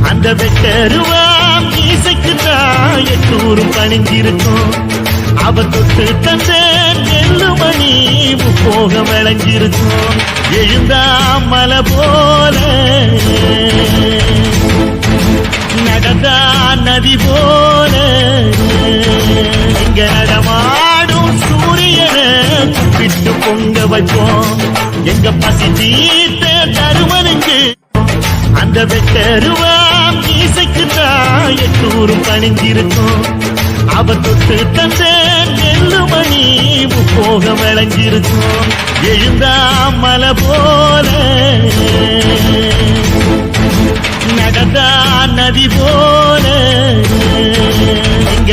அந்த வெட்டருவாம் மீசைக்குத்தான் எட்டூரும் பணிஞ்சிருக்கும். அவ தொட்டு தந்த நெல்லுமணி முப்போக விளைஞ்சிருக்கும். எழுந்தா மலை போல நடந்தா நதி போல இங்க நடமாடும் சூரியனை விட்டு பொங்க வைப்போம். எங்க பசி தீர்த்த தருமனுக்கு அந்த வெட்டருவாம் மீசைக்குத்தான் எட்டூரும் பணிஞ்சிருக்கும். அவ தொட்டு தந்த நெல்லுமணி முப்போக விளைஞ்சிருக்கும். எழுந்தா மலை போல நடந்தா நதி போல இங்க